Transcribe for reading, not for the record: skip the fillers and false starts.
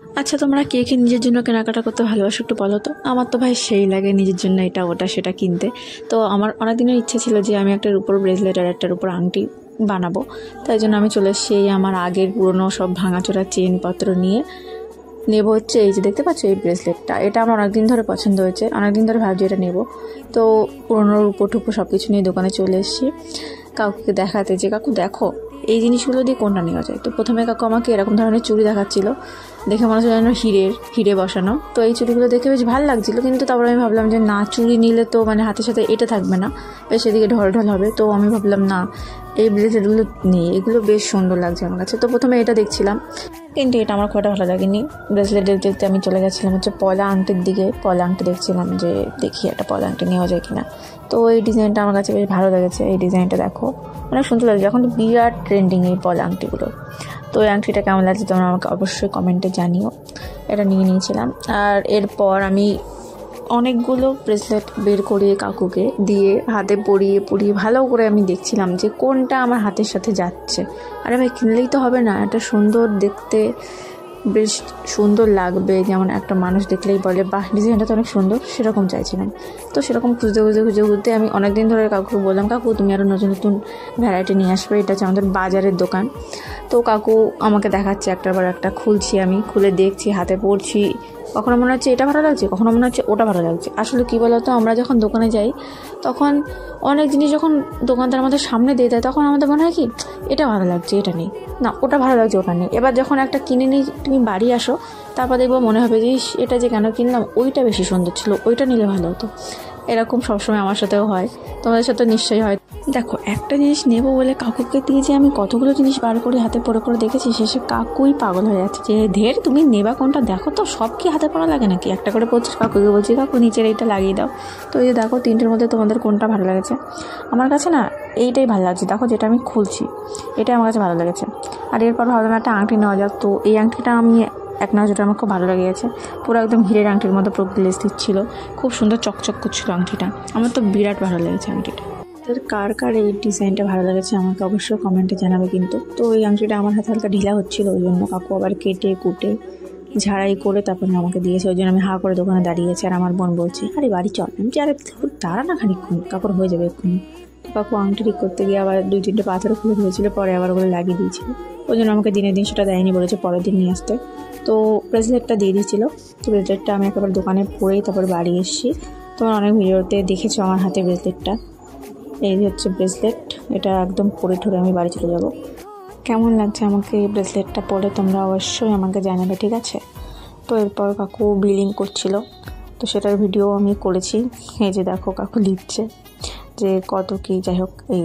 আচ্ছা, তোমরা কে কে নিজের জন্য কেনাকাটা করতে ভালোবাসো একটু বলো তো। আমার তো ভাই সেই লাগে নিজের জন্য এটা ওটা সেটা কিনতে। তো আমার অনেক দিনের ইচ্ছে ছিল যে আমি একটার উপর ব্রেসলেট আর একটার উপর আংটি বানাবো। তাই জন্য আমি চলে এসেছি আমার আগের পুরনো সব ভাঙাচোরা চেনপত্র নিয়ে। নেব হচ্ছে এই যে দেখতে পাচ্ছ এই ব্রেসলেটটা, এটা আমার অনেকদিন ধরে পছন্দ হয়েছে, অনেকদিন ধরে ভাবছি এটা নেব। তো পুরোনো রূপো টুপো সব কিছু নিয়ে দোকানে চলে এসেছি কাকুকে দেখাতে, যে কাকু দেখো এই জিনিসগুলো দিয়ে কোনটা নেওয়া যায়। তো প্রথমে কাকু আমাকে এরকম ধরনের চুড়ি দেখাচ্ছিল, দেখে মনে হচ্ছে যেন হিরে বসানো। তো এই চুড়িগুলো দেখে বেশ ভালো লাগছিলো, কিন্তু তারপর আমি ভাবলাম যে না, চুড়ি নিলে তো মানে হাতের সাথে এটা থাকবে না, বেশ এদিকে ঢল হবে। তো আমি ভাবলাম না, এই ব্রেসলেটগুলো নিই, এগুলো বেশ সুন্দর লাগছে আমার কাছে। তো প্রথমে এটা দেখছিলাম, কিন্তু এটা আমার খুব একটা ভালো লাগেনি। ব্রেসলেট দেখতে আমি চলে গেছিলাম হচ্ছে পলা আংটির দিকে। পলা আংটি দেখছিলাম যে দেখি একটা পলা আংটি নেওয়া যায় কিনা। তো এই ডিজাইনটা আমার কাছে বেশ ভালো লেগেছে। এই ডিজাইনটা দেখো অনেক সুন্দর লাগছে, এখন তো বিরাট ট্রেন্ডিং এই পলা আংটিগুলো। তো এই আংটিটা কেমন লাগছে তোমরা আমাকে অবশ্যই কমেন্টে জানিও। এটা নিয়ে নিয়েছিলাম। আর এরপর আমি অনেকগুলো ব্রেসলেট বের করিয়ে কাকুকে দিয়ে হাতে পরিয়ে ভালো করে আমি দেখছিলাম যে কোনটা আমার হাতের সাথে যাচ্ছে। আরে ভাই, কিনলেই তো হবে না, এটা সুন্দর দেখতে, বেশ সুন্দর লাগবে, যেমন একটা মানুষ দেখলেই বলে বাহ ডিজাইনটা তো অনেক সুন্দর, সেরকম চাইছিলাম। তো সেরকম খুঁজতে আমি অনেকদিন ধরে কাকুকে বললাম, কাকু তুমি আরও নতুন নতুন ভ্যারাইটি নিয়ে আসবে, এটা হচ্ছে আমাদের বাজারের দোকান। তো কাকু আমাকে দেখাচ্ছে একটার পর একটা, খুলছি, আমি খুলে দেখছি, হাতে পড়ছি, কখনো মনে হচ্ছে এটা ভালো লাগছে, কখনো মনে হচ্ছে ওটা ভালো লাগছে। আসলে কী বলতো, আমরা যখন দোকানে যাই তখন অনেক জিনিস যখন দোকানদার আমাদের সামনে দিয়ে দেয় তখন আমাদের মনে হয় কি এটা ভালো লাগছে এটা নেই, না ওটা ভালো লাগছে ওটা নেই। এবার যখন একটা কিনে নিই তুমি বাড়ি আসো, তারপর দেখবো মনে হবে যে এটা যে কেন কিনলাম, ওইটা বেশি সুন্দর ছিল, ওইটা নিলে ভালো হতো। এরকম সবসময় আমার সাথেও হয়, তোমাদের সাথে নিশ্চয়ই হয়। দেখো, একটা জিনিস নেবো বলে কাকুকে দিয়ে যে আমি কতগুলো জিনিস বার করে হাতে পরে দেখেছি, শেষে কাকুই পাগল হয়ে যাচ্ছে যে ধের তুমি নেবা কোনটা, দেখো তো সব কি হাতে পরা লাগে নাকি, একটা করে পড়ছিস। কাকুকে বলছি কাকু নিচের এইটা লাগিয়ে দাও। তো এই যে দেখো তিনটের মধ্যে তোমাদের কোনটা ভালো লেগেছে। আমার কাছে না এইটাই ভালো লাগছে, দেখো যেটা আমি খুলছি এটাই আমার কাছে ভালো লেগেছে। আর এরপর ভাবলাম একটা আংটি নেওয়া যাক। তো এই আংটিটা আমি এক নজরে আমার খুব ভালো লেগে গেছে, পুরো একদম হীরের আংটির মতো পুরো গ্লেজ দিচ্ছিল, খুব সুন্দর চকচক করছিল আংটিটা, আমার তো বিরাট ভালো লেগেছে আংটিটা। কার কার এই ডিজাইনটা ভালো লেগেছে আমাকে অবশ্যই কমেন্টে জানাবে কিন্তু। তো এই আংটিটা আমার হাতে হালকা ঢিলা হচ্ছিলো, ওই জন্য কাকু আবার কেটে কুটে ঝাড়াই করে তারপর আমাকে দিয়েছে, ওই জন্য আমি হাঁ করে দোকানে দাঁড়িয়েছি। আর আমার বোন বলছে আরে বাড়ি চল, আমি আরে দাঁড়া না খানিকক্ষণ, কাকুর হয়ে যাবে এক্ষুনি। তো কাকু আংটি ঠিক করতে গিয়ে আবার 2-3টে পাথর খুলে ধরেছিল, পরে আবার ওগুলো লাগিয়ে দিয়েছিল। ওই জন্য আমাকে দিনের দিন সেটা দেয়নি, বলেছে পরের দিন নিয়ে আসতে। তো ব্রেসলেটটা দিয়ে দিয়েছিলো। তো ব্রেসলেটটা আমি একেবারে দোকানে পরেই তারপর বাড়ি এসেছি। তোমার অনেক ভিডিওতে দেখেছো আমার হাতে ব্রেসলেটটা, এই হচ্ছে ব্রেসলেট, এটা একদম পরে ঠরে আমি বাড়ি চলে যাব। কেমন লাগছে আমাকে এই ব্রেসলেটটা পরে তোমরা অবশ্যই আমাকে জানাবে, ঠিক আছে। তো এরপর কাকু বিলিং করছিল, তো সেটার ভিডিও আমি করেছি। এই যে দেখো কাকু লিখছে যে কত কি, যাই হোক এই